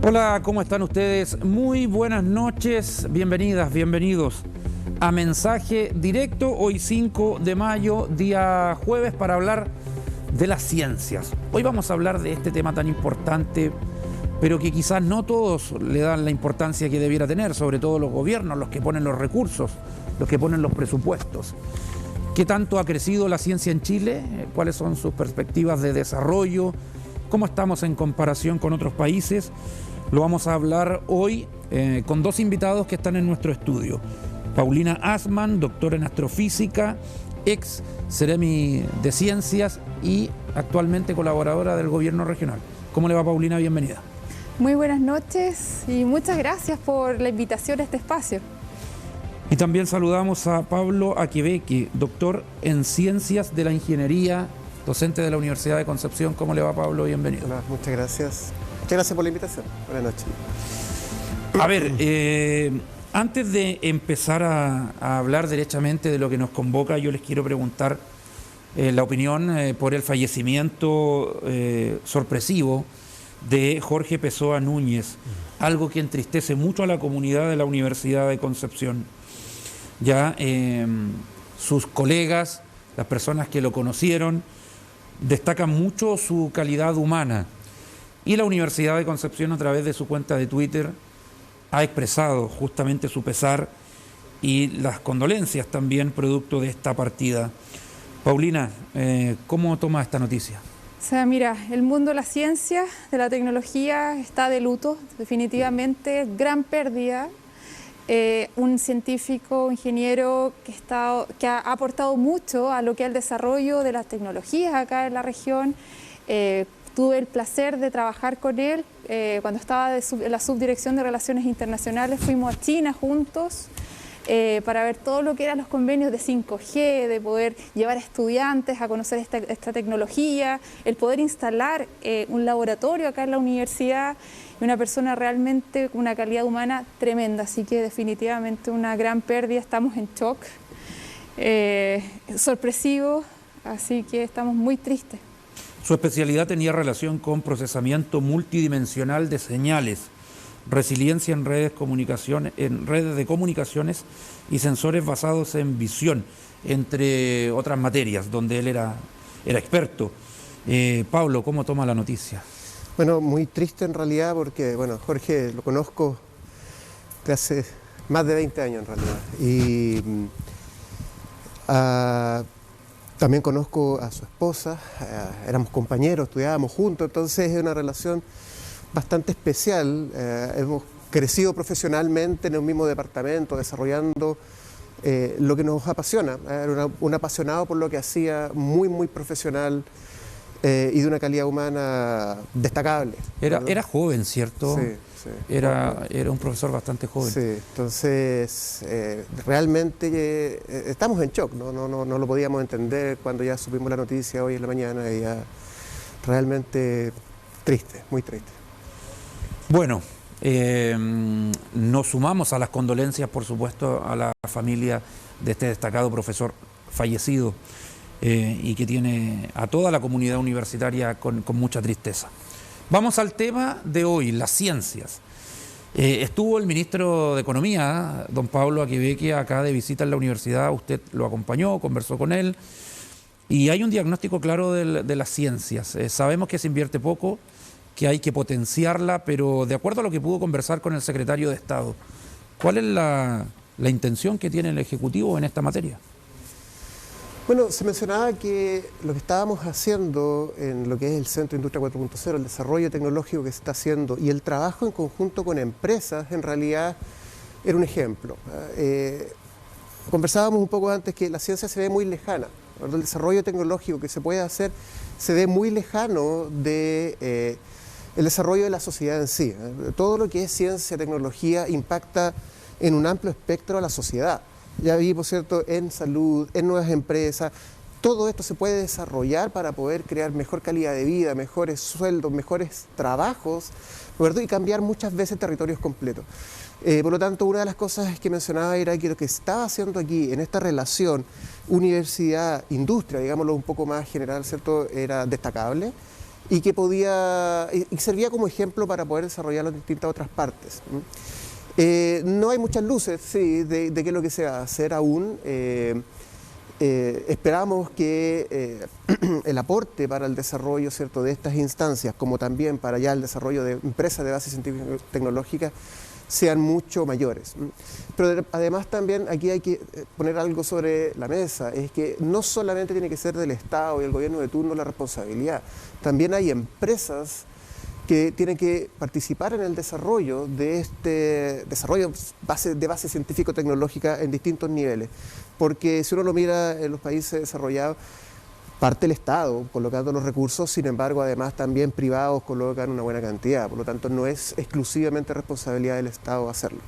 Hola, ¿cómo están ustedes? Muy buenas noches, bienvenidas, bienvenidos a Mensaje Directo, hoy 5 de mayo, día jueves, para hablar de las ciencias. Hoy vamos a hablar de este tema tan importante, pero que quizás no todos le dan la importancia que debiera tener, sobre todo los gobiernos, los que ponen los recursos, los que ponen los presupuestos. ¿Qué tanto ha crecido la ciencia en Chile? ¿Cuáles son sus perspectivas de desarrollo? ¿Cómo estamos en comparación con otros países? Lo vamos a hablar hoy con dos invitados que están en nuestro estudio. Paulina Assmann, doctora en astrofísica, ex Ceremi de Ciencias y actualmente colaboradora del gobierno regional. ¿Cómo le va, Paulina? Bienvenida. Muy buenas noches y muchas gracias por la invitación a este espacio. Y también saludamos a Pablo Aquebeque, doctor en Ciencias de la Ingeniería, docente de la Universidad de Concepción. ¿Cómo le va, Pablo? Bienvenido. Hola, muchas gracias. Muchas gracias por la invitación. Buenas noches. A ver, antes de empezar a hablar derechamente de lo que nos convoca, yo les quiero preguntar la opinión por el fallecimiento sorpresivo de Jorge Pessoa Núñez, algo que entristece mucho a la comunidad de la Universidad de Concepción. Ya sus colegas, las personas que lo conocieron, destacan mucho su calidad humana. Y la Universidad de Concepción, a través de su cuenta de Twitter, ha expresado justamente su pesar y las condolencias también producto de esta partida. Paulina, ¿cómo toma esta noticia? O sea, mira, el mundo de la ciencia, de la tecnología está de luto, definitivamente, gran pérdida. Un científico, un ingeniero que ha aportado mucho a lo que es el desarrollo de las tecnologías acá en la región. Tuve el placer de trabajar con él cuando estaba en la subdirección de Relaciones Internacionales. Fuimos a China juntos para ver todo lo que eran los convenios de 5G, de poder llevar a estudiantes a conocer esta tecnología, el poder instalar un laboratorio acá en la universidad. Una persona realmente con una calidad humana tremenda, así que definitivamente una gran pérdida, estamos en shock, sorpresivo, así que estamos muy tristes. Su especialidad tenía relación con procesamiento multidimensional de señales, resiliencia en redes de comunicaciones y sensores basados en visión, entre otras materias donde él era experto. Pablo, ¿cómo toma la noticia? Bueno, muy triste en realidad porque, bueno, Jorge lo conozco de hace más de 20 años en realidad. Y también conozco a su esposa, éramos compañeros, estudiábamos juntos, entonces es una relación bastante especial. Hemos crecido profesionalmente en el mismo departamento, desarrollando lo que nos apasiona. Era un apasionado por lo que hacía, muy, muy profesional. Y de una calidad humana destacable. Era joven, ¿cierto? Sí, sí. Era un profesor bastante joven. Sí, entonces realmente estamos en shock, no lo podíamos entender cuando ya supimos la noticia hoy en la mañana y ya realmente triste, muy triste. Bueno, nos sumamos a las condolencias, por supuesto, a la familia de este destacado profesor fallecido. Y que tiene a toda la comunidad universitaria con mucha tristeza. Vamos al tema de hoy, las ciencias. Estuvo el ministro de Economía, don Pablo Aquebeque, acá de visita en la universidad. Usted lo acompañó, conversó con él, y hay un diagnóstico claro de las ciencias. Sabemos que se invierte poco, que hay que potenciarla, pero de acuerdo a lo que pudo conversar con el secretario de Estado, ¿cuál es la intención que tiene el Ejecutivo en esta materia? Bueno, se mencionaba que lo que estábamos haciendo en lo que es el Centro Industria 4.0, el desarrollo tecnológico que se está haciendo y el trabajo en conjunto con empresas, en realidad era un ejemplo. Conversábamos un poco antes que la ciencia se ve muy lejana, ¿verdad? El desarrollo tecnológico que se puede hacer se ve muy lejano de el desarrollo de la sociedad en sí. Todo lo que es ciencia, tecnología, impacta en un amplio espectro a la sociedad. Ya vi, por cierto, en salud, en nuevas empresas, todo esto se puede desarrollar para poder crear mejor calidad de vida, mejores sueldos, mejores trabajos, ¿verdad? Y cambiar muchas veces territorios completos. Por lo tanto, una de las cosas que mencionaba era que lo que estaba haciendo aquí, en esta relación universidad-industria, digámoslo un poco más general, ¿cierto?, era destacable. y que y servía como ejemplo para poder desarrollarlo en distintas otras partes. No hay muchas luces, sí, de qué es lo que se va a hacer aún. Esperamos que el aporte para el desarrollo, ¿cierto?, de estas instancias, como también para ya el desarrollo de empresas de base científico-tecnológica, sean mucho mayores. Pero además también aquí hay que poner algo sobre la mesa, es que no solamente tiene que ser del Estado y el gobierno de turno la responsabilidad, también hay empresas que tienen que participar en el desarrollo de este desarrollo de base científico-tecnológica en distintos niveles. Porque si uno lo mira en los países desarrollados, parte el Estado colocando los recursos, sin embargo, además también privados colocan una buena cantidad. Por lo tanto, no es exclusivamente responsabilidad del Estado hacerlo.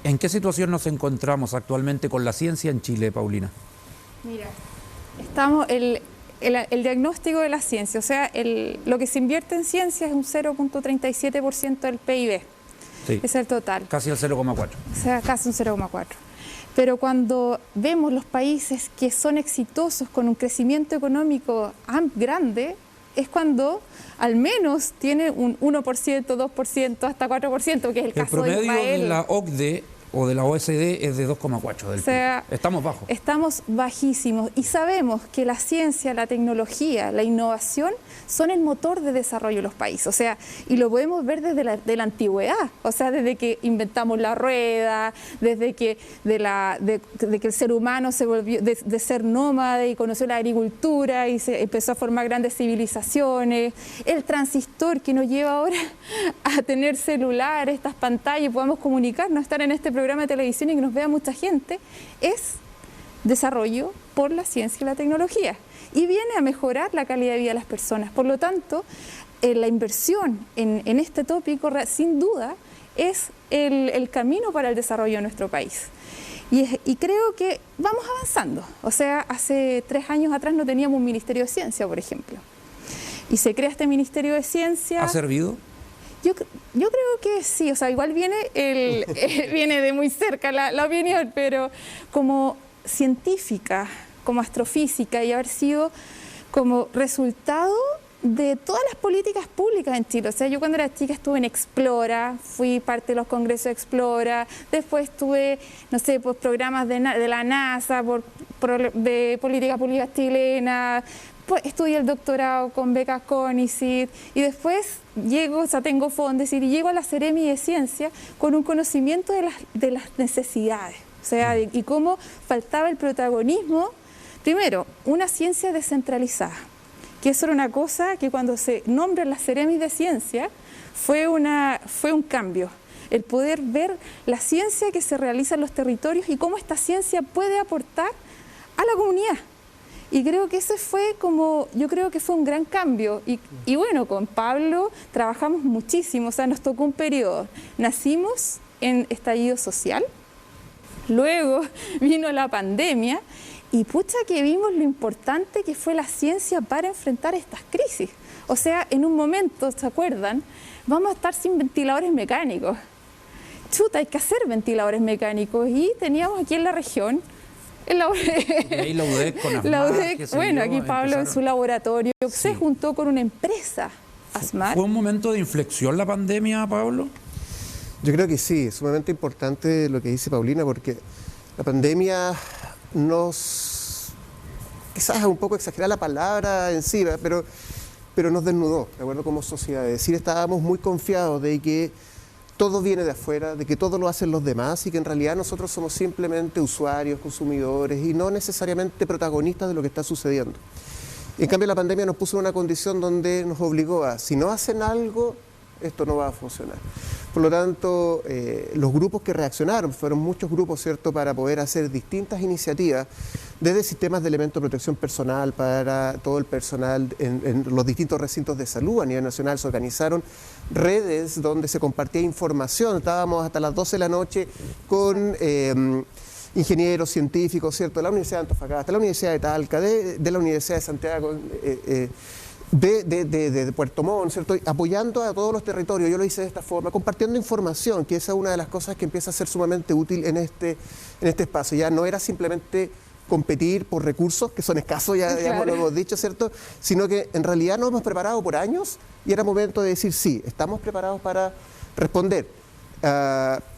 ¿En qué situación nos encontramos actualmente con la ciencia en Chile, Paulina? Mira, estamos el diagnóstico de la ciencia, o sea, lo que se invierte en ciencia es un 0.37% del PIB. Sí. Es el total. Casi el 0,4. O sea, casi un 0,4. Pero cuando vemos los países que son exitosos con un crecimiento económico grande, es cuando al menos tiene un 1%, 2%, hasta 4%, que es el caso de Israel. El promedio de la OCDE o de la OSD es de 2,4 del PIB. Estamos bajos. Estamos bajísimos y sabemos que la ciencia, la tecnología, la innovación son el motor de desarrollo de los países. O sea, y lo podemos ver desde la antigüedad, o sea, desde que inventamos la rueda, desde que que el ser humano se volvió de ser nómade y conoció la agricultura y se empezó a formar grandes civilizaciones, el transistor que nos lleva ahora a tener celular, estas pantallas y podamos comunicarnos, estar en este programa de televisión y que nos vea mucha gente, es desarrollo por la ciencia y la tecnología y viene a mejorar la calidad de vida de las personas. Por lo tanto, la inversión en este tópico sin duda es el camino para el desarrollo de nuestro país. Y creo que vamos avanzando. O sea, hace 3 años atrás no teníamos un Ministerio de Ciencia, por ejemplo. Y se crea este Ministerio de Ciencia. ¿Ha servido? Yo creo que sí, o sea, igual viene viene de muy cerca la opinión, pero como científica, como astrofísica y haber sido como resultado de todas las políticas públicas en Chile. O sea, yo cuando era chica estuve en Explora, fui parte de los congresos de Explora, después tuve, no sé, pues programas de la NASA, de política pública chilena, pues estudié el doctorado con becas CONICYT y después tengo Fondesit y llego a la Seremi de Ciencia con un conocimiento de las necesidades, o sea, y cómo faltaba el protagonismo. Primero, una ciencia descentralizada, que eso era una cosa que cuando se nombra la Seremi de Ciencia fue un cambio. El poder ver la ciencia que se realiza en los territorios y cómo esta ciencia puede aportar a la comunidad. Y creo que ese fue yo creo que fue un gran cambio. Y bueno, con Pablo trabajamos muchísimo, o sea, nos tocó un periodo. Nacimos en estallido social, luego vino la pandemia y pucha que vimos lo importante que fue la ciencia para enfrentar estas crisis. O sea, en un momento, ¿se acuerdan? Vamos a estar sin ventiladores mecánicos. Chuta, hay que hacer ventiladores mecánicos y teníamos aquí en la región y ahí la UDEC con ASMAR, bueno, aquí Pablo en su laboratorio se juntó con una empresa, ASMAR. ¿Fue un momento de inflexión la pandemia, Pablo? Yo creo que sí, es sumamente importante lo que dice Paulina, porque la pandemia quizás es un poco exagerada la palabra en sí, pero nos desnudó, de acuerdo, como sociedad. Es decir, estábamos muy confiados de que todo viene de afuera, de que todo lo hacen los demás y que en realidad nosotros somos simplemente usuarios, consumidores y no necesariamente protagonistas de lo que está sucediendo. En cambio, la pandemia nos puso en una condición donde nos obligó a, si no hacen algo, esto no va a funcionar. Por lo tanto, los grupos que reaccionaron, fueron muchos grupos, ¿cierto?, para poder hacer distintas iniciativas, desde sistemas de elementos de protección personal para todo el personal en los distintos recintos de salud a nivel nacional. Se organizaron redes donde se compartía información. Estábamos hasta las 12 de la noche con ingenieros, científicos, ¿cierto?, de la Universidad de Antofagasta, de la Universidad de Talca, de la Universidad de Santiago, de Puerto Montt, ¿cierto?, apoyando a todos los territorios. Yo lo hice de esta forma, compartiendo información, que esa es una de las cosas que empieza a ser sumamente útil en este espacio. Ya no era simplemente competir por recursos que son escasos, ya Claro. lo hemos dicho, ¿cierto? Sino que en realidad nos hemos preparado por años y era momento de decir sí, estamos preparados para responder.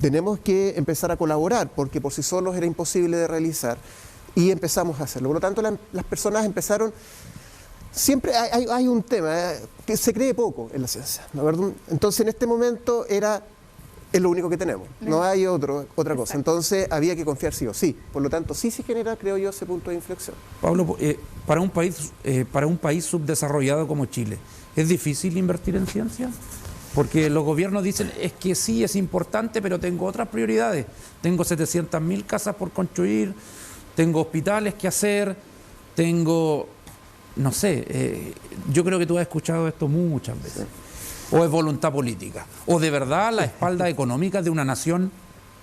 Tenemos que empezar a colaborar porque por sí solos era imposible de realizar y empezamos a hacerlo. Por lo tanto, las personas empezaron. Siempre hay un tema que se cree poco en la ciencia, ¿no? ¿Verdad? Entonces, en este momento es lo único que tenemos, no hay otra cosa. Entonces, había que confiar sí o sí. Por lo tanto, sí se genera, creo yo, ese punto de inflexión. Pablo, para un país subdesarrollado como Chile, ¿es difícil invertir en ciencia? Porque los gobiernos dicen, es que sí, es importante, pero tengo otras prioridades. Tengo 700.000 casas por construir, tengo hospitales que hacer, tengo, no sé, yo creo que tú has escuchado esto muchas veces. O es voluntad política, o de verdad la espalda económica de una nación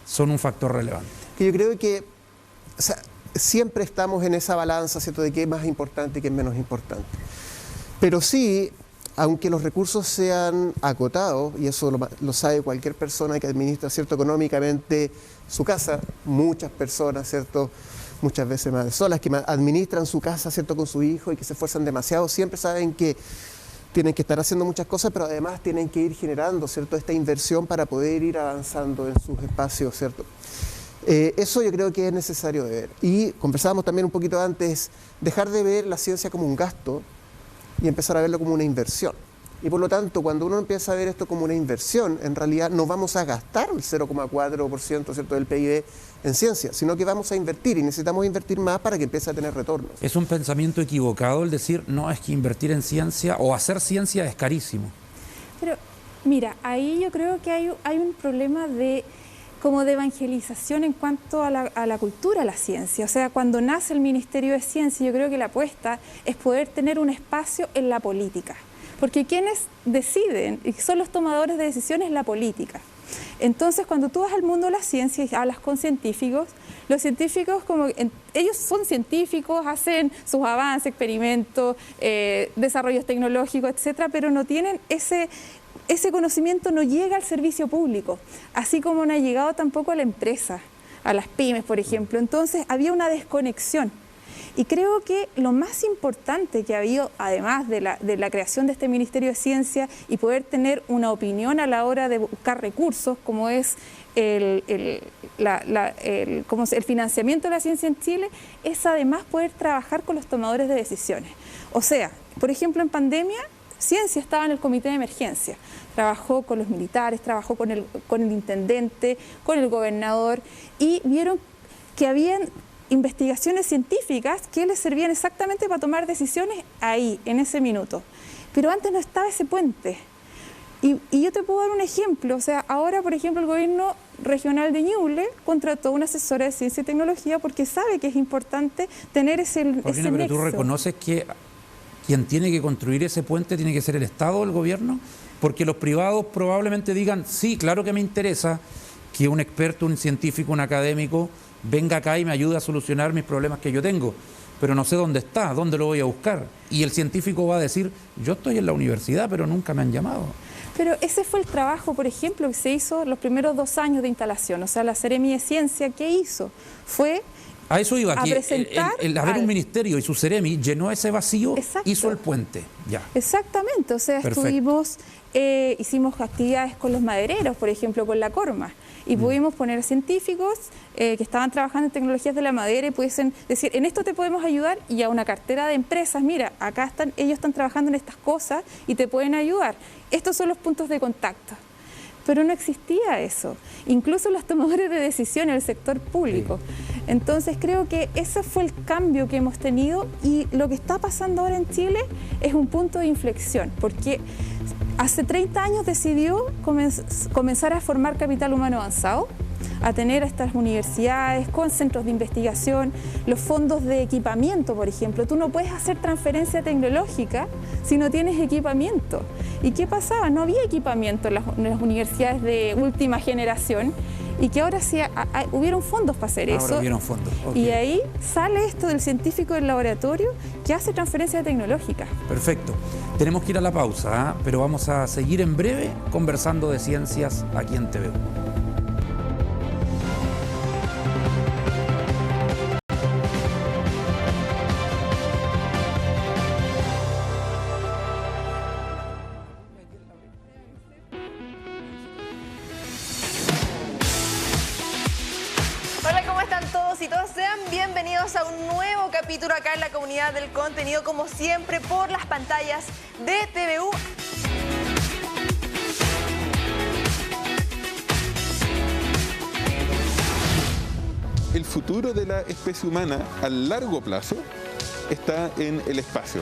son un factor relevante. Que yo creo que, o sea, siempre estamos en esa balanza, ¿cierto?, de qué es más importante y qué es menos importante. Pero sí, aunque los recursos sean acotados, y eso lo sabe cualquier persona que administra, ¿cierto?, económicamente su casa, muchas personas, ¿cierto?, muchas veces madres solas que administran su casa, ¿cierto?, con su hijo y que se esfuerzan demasiado, siempre saben que tienen que estar haciendo muchas cosas, pero además tienen que ir generando, ¿cierto?, esta inversión para poder ir avanzando en sus espacios, ¿cierto? Eso yo creo que es necesario de ver. Y conversábamos también un poquito antes, dejar de ver la ciencia como un gasto y empezar a verlo como una inversión. Y por lo tanto, cuando uno empieza a ver esto como una inversión, en realidad no vamos a gastar el 0,4%, ¿cierto?, del PIB en ciencia, sino que vamos a invertir y necesitamos invertir más para que empiece a tener retornos. Es un pensamiento equivocado el decir, no, es que invertir en ciencia o hacer ciencia es carísimo. Pero mira, ahí yo creo que hay un problema como de evangelización en cuanto a la cultura, a la ciencia. O sea, cuando nace el Ministerio de Ciencia, yo creo que la apuesta es poder tener un espacio en la política. Porque quienes deciden y son los tomadores de decisiones es la política. Entonces, cuando tú vas al mundo de la ciencia y hablas con científicos, los científicos, ellos son científicos, hacen sus avances, experimentos, desarrollos tecnológicos, etcétera, pero no tienen ese conocimiento, no llega al servicio público, así como no ha llegado tampoco a la empresa, a las pymes, por ejemplo. Entonces, había una desconexión. Y creo que lo más importante que ha habido, además de la creación de este Ministerio de Ciencia y poder tener una opinión a la hora de buscar recursos, como es el financiamiento de la ciencia en Chile, es además poder trabajar con los tomadores de decisiones. O sea, por ejemplo, en pandemia, Ciencia estaba en el comité de emergencia, trabajó con los militares, trabajó con el intendente, con el gobernador, y vieron que habían investigaciones científicas que les servían exactamente para tomar decisiones ahí, en ese minuto. Pero antes no estaba ese puente. Y yo te puedo dar un ejemplo. O sea, ahora, por ejemplo, el gobierno regional de Ñuble contrató una asesora de ciencia y tecnología porque sabe que es importante tener ese Pero nexo. tú reconoces que quien tiene que construir ese puente tiene que ser el Estado o el gobierno, porque los privados probablemente digan, sí, claro que me interesa que un experto, un científico, un académico venga acá y me ayude a solucionar mis problemas que yo tengo, pero no sé dónde está, dónde lo voy a buscar. Y el científico va a decir, yo estoy en la universidad, pero nunca me han llamado. Pero ese fue el trabajo, por ejemplo, que se hizo los primeros 2 años de instalación. O sea, la Seremi de Ciencia, ¿qué hizo? Fue a eso iba, que presentar el haber un ministerio y su Seremi llenó ese vacío, Exacto. hizo el puente. Ya. Exactamente, o sea, hicimos actividades con los madereros, por ejemplo, con la Corma, y pudimos poner científicos que estaban trabajando en tecnologías de la madera y pudiesen decir, en esto te podemos ayudar, y a una cartera de empresas, mira, acá ellos están trabajando en estas cosas y te pueden ayudar. Estos son los puntos de contacto. Pero no existía eso, incluso los tomadores de decisiones del sector público. Entonces creo que ese fue el cambio que hemos tenido, y lo que está pasando ahora en Chile es un punto de inflexión, porque hace 30 años decidió comenzar a formar capital humano avanzado, a tener estas universidades con centros de investigación, los fondos de equipamiento, por ejemplo. Tú no puedes hacer transferencia tecnológica si no tienes equipamiento. ¿Y qué pasaba? No había equipamiento en las universidades de última generación, y que ahora sí hubieron fondos para hacer ahora eso. Hubieron fondos. Okay. Y ahí sale esto del científico del laboratorio que hace transferencia tecnológica. Perfecto. Tenemos que ir a la pausa, pero vamos a seguir en breve conversando de ciencias aquí en TVU. todos y todas, sean bienvenidos a un nuevo capítulo acá en la comunidad del contenido, como siempre por las pantallas de TVU. El futuro de la especie humana a largo plazo está en el espacio.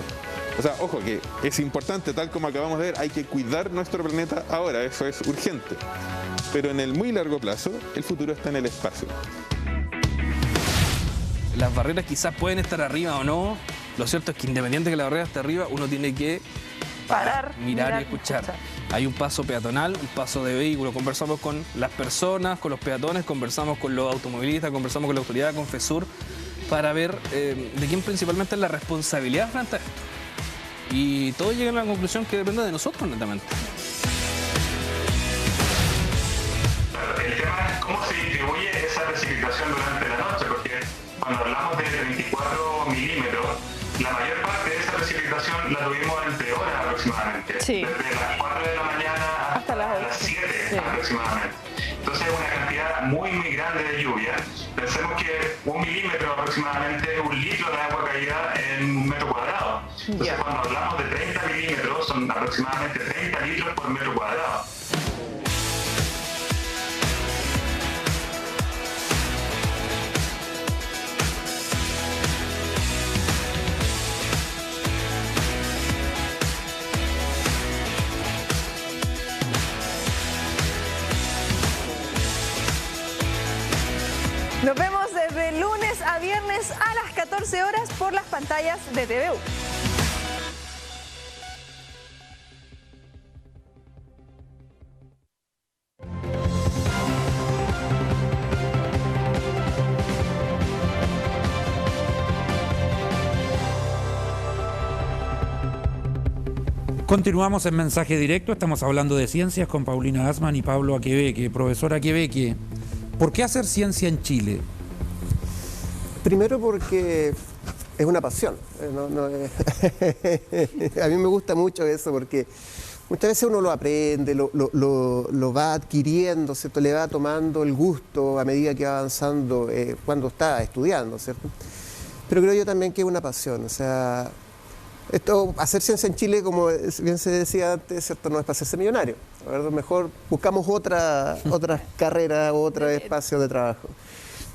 O sea, ojo que es importante, tal como acabamos de ver, hay que cuidar nuestro planeta ahora, eso es urgente. Pero en el muy largo plazo, el futuro está en el espacio. Las barreras quizás pueden estar arriba o no. Lo cierto es que independiente de que la barrera esté arriba, uno tiene que Parar, mirar y escuchar. Hay un paso peatonal, un paso de vehículo. Conversamos con las personas, con los peatones, conversamos con los automovilistas, conversamos con la autoridad, con FESUR, para ver de quién principalmente es la responsabilidad frente a esto. Y todos llegan a la conclusión que depende de nosotros, netamente. El tema es cómo se distribuye esa precipitación durante la noche, porque cuando hablamos de 24 milímetros, la mayor parte de esa precipitación la tuvimos entre horas aproximadamente. Sí. Desde las 4 de la mañana hasta las 7 aproximadamente. Entonces es una cantidad muy grande de lluvia. Pensemos que 1 milímetro aproximadamente es 1 litro de agua caída en 1 metro cuadrado. Entonces cuando hablamos de 30 milímetros son aproximadamente 30 litros por metro cuadrado. Nos vemos desde lunes a viernes a las 14 horas por las pantallas de TVU. Continuamos en Mensaje Directo, estamos hablando de ciencias con Paulina Gassmann y Pablo Aquebeque. Profesora Aquebeque, ¿por qué hacer ciencia en Chile? Primero porque es una pasión. A mí me gusta mucho eso porque muchas veces uno lo aprende, lo va adquiriendo, ¿cierto? Le va tomando el gusto a medida que va avanzando cuando está estudiando, ¿cierto? Pero creo yo también que es una pasión. O sea, hacer ciencia en Chile, como bien se decía antes, ¿cierto? No es para hacerse millonario. ¿Verdad? Mejor buscamos otra carrera, otro espacio de trabajo.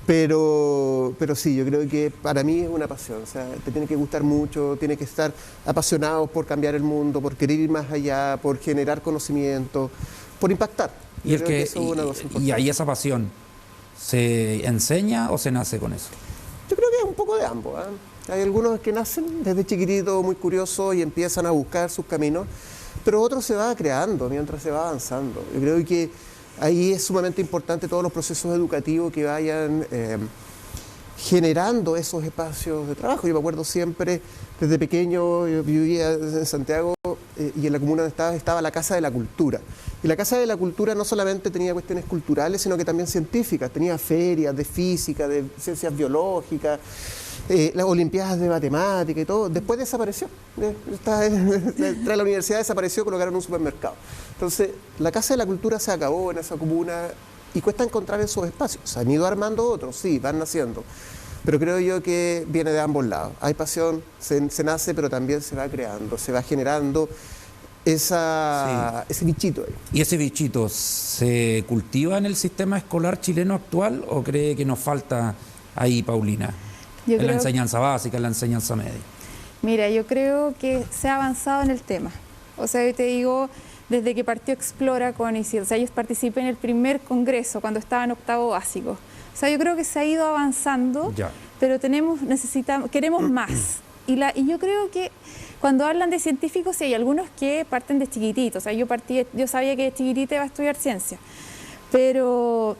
Pero sí, yo creo que para mí es una pasión. O sea, te tiene que gustar mucho, tiene que estar apasionado por cambiar el mundo, por querer ir más allá, por generar conocimiento, por impactar. Y ahí esa pasión, ¿se enseña o se nace con eso? Yo creo que es un poco de ambos, ¿eh? Hay algunos que nacen desde chiquititos muy curiosos y empiezan a buscar sus caminos, pero otros se va creando mientras se va avanzando. Yo creo que ahí es sumamente importante todos los procesos educativos que vayan generando esos espacios de trabajo. Yo me acuerdo siempre, desde pequeño, yo vivía en Santiago y en la comuna donde estaba la Casa de la Cultura. Y la Casa de la Cultura no solamente tenía cuestiones culturales, sino que también científicas. Tenía ferias de física, de ciencias biológicas, las olimpiadas de matemática y todo. Después desapareció. Tras la universidad desapareció, colocaron un supermercado. Entonces, la Casa de la Cultura se acabó en esa comuna y cuesta encontrar esos espacios. Se han ido armando otros, sí, van naciendo. Pero creo yo que viene de ambos lados. Hay pasión, se nace, pero también se va creando, se va generando ese bichito ahí. ¿Y ese bichito se cultiva en el sistema escolar chileno actual o cree que nos falta ahí, Paulina? En la enseñanza básica, en la enseñanza media. Mira, yo creo que se ha avanzado en el tema. O sea, yo te digo, desde que partió Explora con Isidro, o sea, yo participé en el primer congreso cuando estaba en octavo básico. O sea, yo creo que se ha ido avanzando, pero queremos más. Y yo creo que cuando hablan de científicos, sí hay algunos que parten de chiquititos. O sea, yo sabía que de chiquitita iba a estudiar ciencia, pero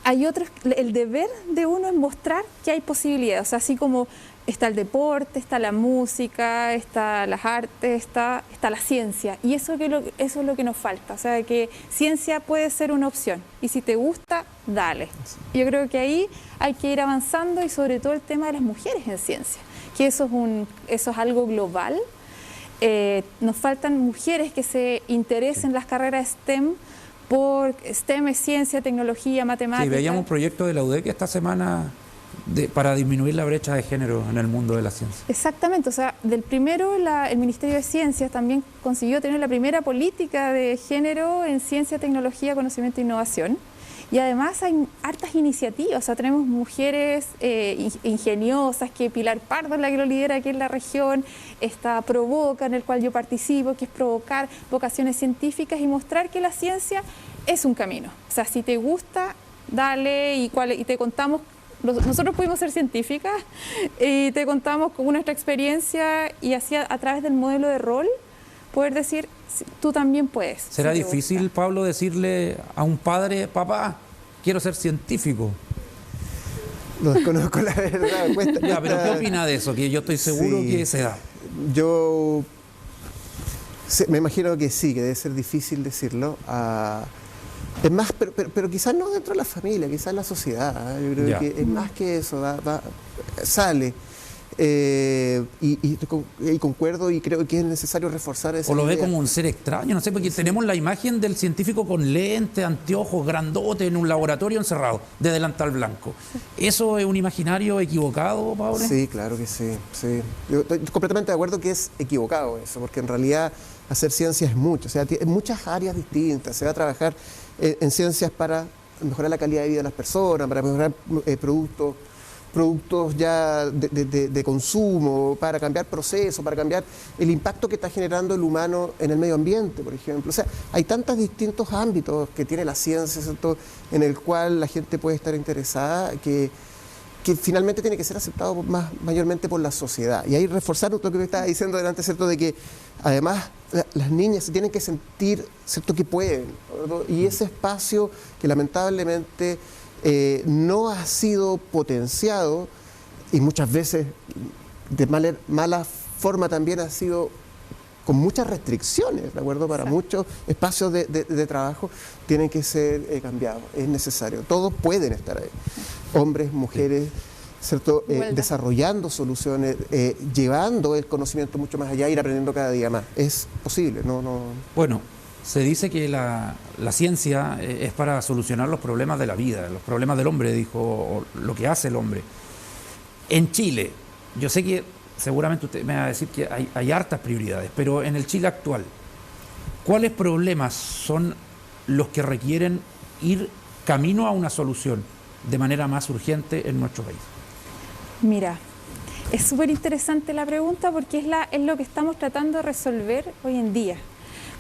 hay otros, el deber de uno es mostrar que hay posibilidades. O sea, así como está el deporte, está la música, está las artes, está la ciencia. Y eso es lo que nos falta. O sea, que ciencia puede ser una opción. Y si te gusta, dale. Yo creo que ahí hay que ir avanzando y sobre todo el tema de las mujeres en ciencia. Que eso es algo global. Nos faltan mujeres que se interesen en las carreras STEM, por STEM es ciencia, tecnología, matemática. Sí, veíamos un proyecto de la UDEC esta semana para disminuir la brecha de género en el mundo de la ciencia. Exactamente, o sea, del primero el Ministerio de Ciencias también consiguió tener la primera política de género en ciencia, tecnología, conocimiento e innovación. Y además hay hartas iniciativas, o sea, tenemos mujeres ingeniosas, que Pilar Pardo es la que lo lidera aquí en la región, está Provoca, en el cual yo participo, que es provocar vocaciones científicas y mostrar que la ciencia es un camino. O sea, si te gusta, dale, y te contamos. Nosotros pudimos ser científicas y te contamos con nuestra experiencia y así a través del modelo de rol poder decir, tú también puedes. ¿Será difícil, Pablo, decirle a un padre, papá, quiero ser científico? Lo desconozco, la verdad. Ya, pero ¿qué opina de eso? Que yo estoy seguro que se da. Yo me imagino que sí, que debe ser difícil decirlo. Es más, pero quizás no dentro de la familia, quizás en la sociedad. Yo creo que es más que eso, sale. Y concuerdo y creo que es necesario reforzar esa O lo ve idea. como un ser extraño, no sé, porque tenemos la imagen del científico con lentes, anteojos, grandote, en un laboratorio encerrado, de delantal blanco. ¿Eso es un imaginario equivocado, Pablo? Sí, claro que sí. Yo estoy completamente de acuerdo que es equivocado eso, porque en realidad hacer ciencia es mucho, o sea, hay muchas áreas distintas. Se va a trabajar en ciencias para mejorar la calidad de vida de las personas, para mejorar productos ya de consumo, para cambiar procesos, para cambiar el impacto que está generando el humano en el medio ambiente, por ejemplo. O sea, hay tantos distintos ámbitos que tiene la ciencia, ¿cierto?, en el cual la gente puede estar interesada, que finalmente tiene que ser aceptado mayormente por la sociedad. Y ahí reforzar lo que me estaba diciendo delante, ¿cierto?, de que además las niñas se tienen que sentir, ¿cierto?, que pueden, ¿verdad? Y ese espacio que lamentablemente no ha sido potenciado y muchas veces de mala forma también ha sido con muchas restricciones, ¿de acuerdo? Para muchos espacios de trabajo tienen que ser cambiados, es necesario. Todos pueden estar ahí, hombres, mujeres, ¿cierto? Desarrollando soluciones, llevando el conocimiento mucho más allá, ir aprendiendo cada día más. Es posible, no. Bueno, se dice que la ciencia es para solucionar los problemas de la vida, los problemas del hombre, dijo, o lo que hace el hombre. En Chile, yo sé que seguramente usted me va a decir que hay hartas prioridades, pero en el Chile actual, ¿cuáles problemas son los que requieren ir camino a una solución de manera más urgente en nuestro país? Mira, es súper interesante la pregunta porque es lo que estamos tratando de resolver hoy en día.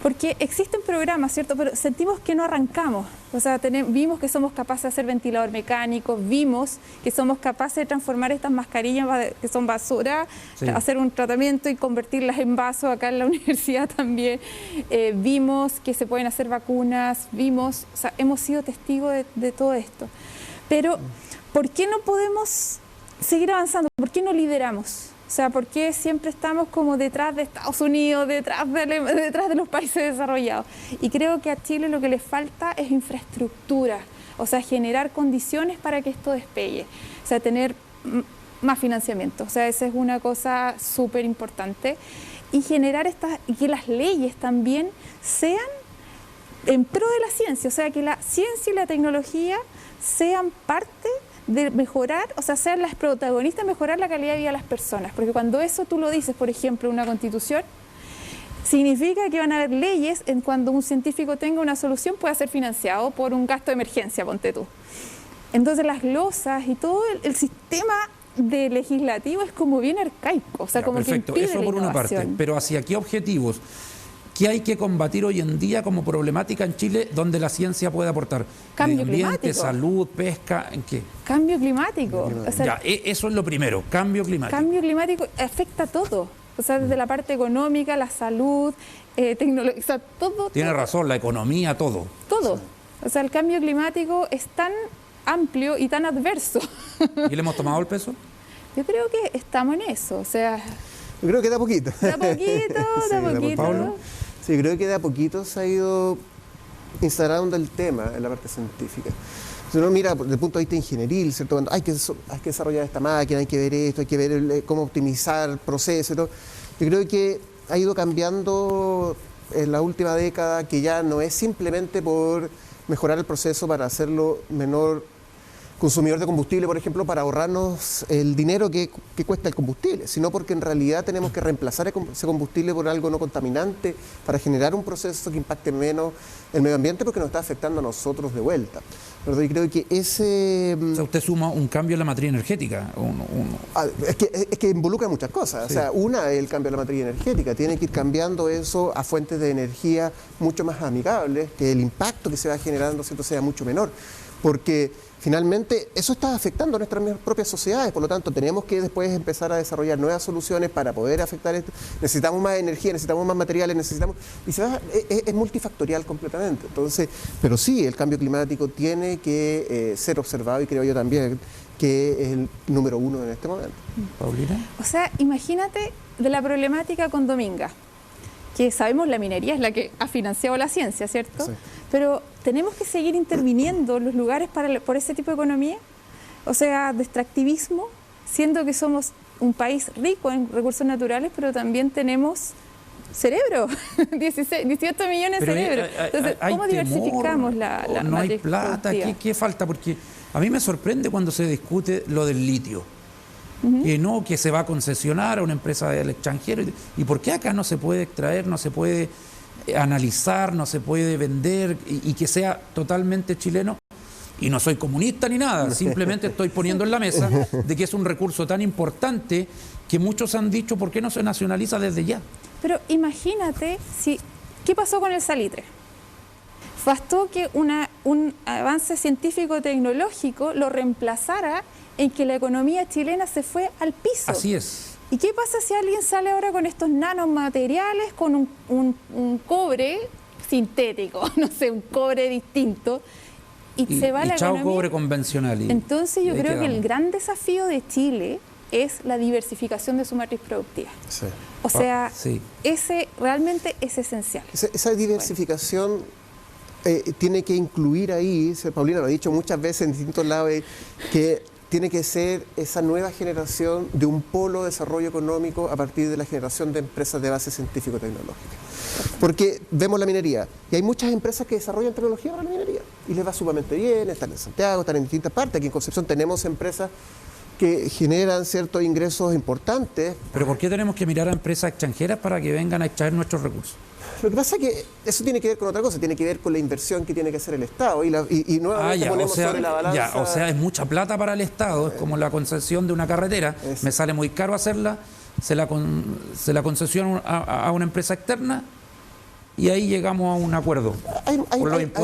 Porque existen programas, ¿cierto? Pero sentimos que no arrancamos. O sea, vimos que somos capaces de hacer ventilador mecánico, vimos que somos capaces de transformar estas mascarillas que son basura, hacer un tratamiento y convertirlas en vaso acá en la universidad también. Vimos que se pueden hacer vacunas, o sea, hemos sido testigos de todo esto. Pero, ¿por qué no podemos seguir avanzando? ¿Por qué no lideramos? O sea, ¿por qué siempre estamos como detrás de Estados Unidos, detrás de los países desarrollados? Y creo que a Chile lo que le falta es infraestructura, o sea, generar condiciones para que esto despegue, o sea, tener más financiamiento. O sea, esa es una cosa súper importante. Y generar y que las leyes también sean en pro de la ciencia, o sea, que la ciencia y la tecnología sean parte de mejorar, o sea, sean las protagonistas de mejorar la calidad de vida de las personas. Porque cuando eso tú lo dices, por ejemplo, en una constitución, significa que van a haber leyes en cuando un científico tenga una solución pueda ser financiado por un gasto de emergencia, ponte tú. Entonces las glosas y todo el sistema de legislativo es como bien arcaico, o sea, como perfecto. que impide Eso por la una parte, innovación. pero ¿hacia qué objetivos? ¿Qué hay que combatir hoy en día como problemática en Chile donde la ciencia puede aportar? Cambio Medio ambiente, climático. salud, pesca, ¿en qué? Cambio climático. O sea, Ya, eso es lo primero, cambio climático. cambio climático afecta a todo. O sea, desde la parte económica, la salud, tecnología, o sea, todo. Tiene razón, la economía, todo. Todo. O sea, el cambio climático es tan amplio y tan adverso. ¿Y le hemos tomado el peso? Yo creo que estamos en eso. O sea, Yo creo que de a poquito. de a poquito, Sí, de a poquito. Pablo. Sí, creo que de a poquito se ha ido instaurando el tema en la parte científica. Si uno mira desde el punto de vista ingenieril, ¿cierto? Cuando hay que desarrollar esta máquina, hay que ver esto, hay que ver cómo optimizar procesos y todo. Yo creo que ha ido cambiando en la última década, que ya no es simplemente por mejorar el proceso para hacerlo menor consumidor de combustible, por ejemplo, para ahorrarnos el dinero que cuesta el combustible, sino porque en realidad tenemos que reemplazar ese combustible por algo no contaminante para generar un proceso que impacte menos el medio ambiente porque nos está afectando a nosotros de vuelta. ¿Verdad? Y creo que ese... O sea, usted suma un cambio en la matriz energética. Es que involucra muchas cosas. Sí. O sea, una es el cambio de la matriz energética. Tiene que ir cambiando eso a fuentes de energía mucho más amigables, que el impacto que se va generando, ¿cierto?, sea mucho menor. Porque finalmente eso está afectando a nuestras propias sociedades, por lo tanto tenemos que después empezar a desarrollar nuevas soluciones para poder afectar esto. Necesitamos más energía, necesitamos más materiales, y es multifactorial completamente. Entonces, pero sí, el cambio climático tiene que ser observado y creo yo también que es el número 1 en este momento. Paulina. O sea, imagínate de la problemática con Dominga, que sabemos la minería es la que ha financiado la ciencia, ¿cierto? Sí. Pero tenemos que seguir interviniendo en los lugares por ese tipo de economía, o sea, de extractivismo, siendo que somos un país rico en recursos naturales, pero también tenemos cerebro, 18 millones de cerebros. Entonces, ¿cómo diversificamos la no hay matriz plata? ¿Qué falta? Porque a mí me sorprende cuando se discute lo del litio. Que no, que se va a concesionar a una empresa del extranjero. ¿Y por qué acá no se puede extraer, no se puede analizar, no se puede vender y que sea totalmente chileno? Y no soy comunista ni nada, simplemente estoy poniendo en la mesa de que es un recurso tan importante que muchos han dicho, ¿por qué no se nacionaliza desde ya? Pero imagínate, ¿qué pasó con el salitre? Bastó que un avance científico-tecnológico lo reemplazara en que la economía chilena se fue al piso. Así es. ¿Y qué pasa si alguien sale ahora con estos nanomateriales, con un cobre sintético, no sé, un cobre distinto, y se va a la chao economía? Cobre convencional. Entonces yo creo que el gran desafío de Chile es la diversificación de su matriz productiva. Sí. O sea, sí. ese realmente es esencial. Esa diversificación tiene que incluir ahí, Paulina lo ha dicho muchas veces en distintos lados, que tiene que ser esa nueva generación de un polo de desarrollo económico a partir de la generación de empresas de base científico-tecnológica. Porque vemos la minería y hay muchas empresas que desarrollan tecnología para la minería y les va sumamente bien, están en Santiago, están en distintas partes. Aquí en Concepción tenemos empresas que generan ciertos ingresos importantes. ¿Pero por qué tenemos que mirar a empresas extranjeras para que vengan a extraer nuestros recursos? Lo que pasa es que eso tiene que ver con otra cosa, tiene que ver con la inversión que tiene que hacer el Estado y nuevamente ponemos sobre la balanza... o sea, es mucha plata para el Estado, es como la concesión de una carretera, me sale muy caro hacerla, se la concesiono a una empresa externa y ahí llegamos a un acuerdo. Hay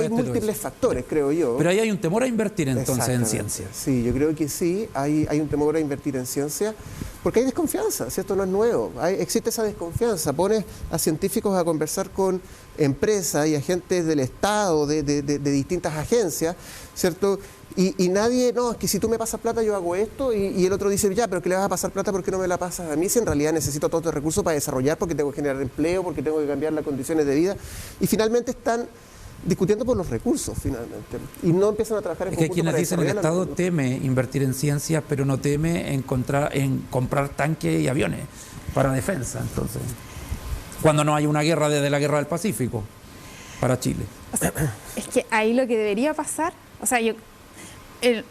múltiples factores, creo yo. Pero ahí hay un temor a invertir entonces en ciencia. Sí, yo creo que sí, hay un temor a invertir en ciencia, porque hay desconfianza, si esto no es nuevo, existe esa desconfianza. Pones a científicos a conversar con empresas y agentes del Estado, de distintas agencias, ¿cierto? Y nadie, no, es que si tú me pasas plata yo hago esto, y el otro dice, ya, pero que le vas a pasar plata, ¿por qué no me la pasas a mí? Si en realidad necesito todos estos recursos para desarrollar, porque tengo que generar empleo, porque tengo que cambiar las condiciones de vida, y finalmente están discutiendo por los recursos, finalmente, y no empiezan a trabajar en conjunto. Es que quienes dicen el Estado teme invertir en ciencia, pero no teme en comprar tanques y aviones para defensa, entonces, cuando no hay una guerra desde la Guerra del Pacífico para Chile. O sea, es que ahí lo que debería pasar, o sea, el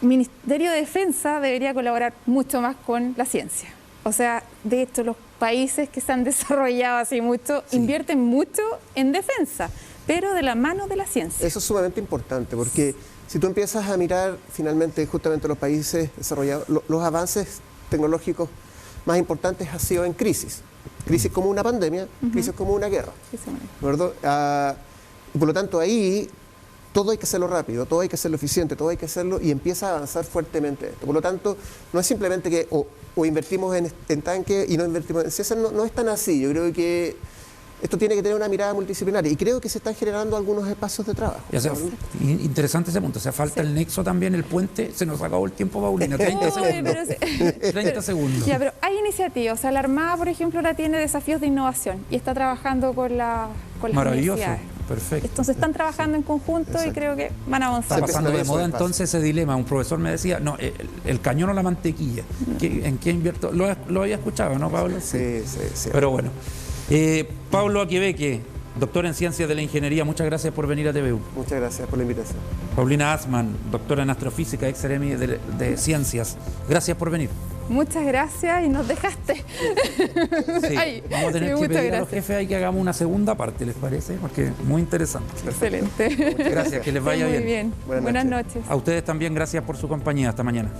Ministerio de Defensa debería colaborar mucho más con la ciencia. O sea, de hecho, los países que se han desarrollado así mucho, invierten mucho en defensa, pero de la mano de la ciencia. Eso es sumamente importante, porque si tú empiezas a mirar finalmente justamente los países desarrollados, los avances tecnológicos más importantes han sido en crisis. Crisis como una pandemia, crisis como una guerra. ¿Verdad? Y por lo tanto ahí todo hay que hacerlo rápido, todo hay que hacerlo eficiente, todo hay que hacerlo y empieza a avanzar fuertemente esto. Por lo tanto, no es simplemente que o invertimos en tanques y no invertimos en ciencia, no es tan así. Yo creo que esto tiene que tener una mirada multidisciplinaria y creo que se están generando algunos espacios de trabajo. Interesante ese punto, o sea, falta el nexo también, el puente, se nos acabó el tiempo, Paulina, 30 segundos. 30 segundos. Ya, pero hay iniciativas, o sea, la Armada, por ejemplo, ahora tiene desafíos de innovación y está trabajando con las universidades. Perfecto. Entonces están trabajando en conjunto y creo que van a avanzar. Está pasando de moda entonces ese dilema. Un profesor me decía, no, el cañón o la mantequilla. ¿En qué invierto? Lo había escuchado, ¿no, Pablo? Sí. Pero bueno. Pablo Aquebeque, doctora en Ciencias de la Ingeniería, muchas gracias por venir a TVU. Muchas gracias por la invitación. Paulina Aßmann, doctora en Astrofísica, ex-seremi de Ciencias, gracias por venir. Muchas gracias y nos dejaste. Sí, Ay, vamos a tener sí, que pedir a los gracias. jefes ahí que hagamos una segunda parte, ¿les parece? Porque muy interesante. Excelente. Gracias, que les vaya Muy bien. bien. Buenas noches. A ustedes también, gracias por su compañía. Hasta mañana.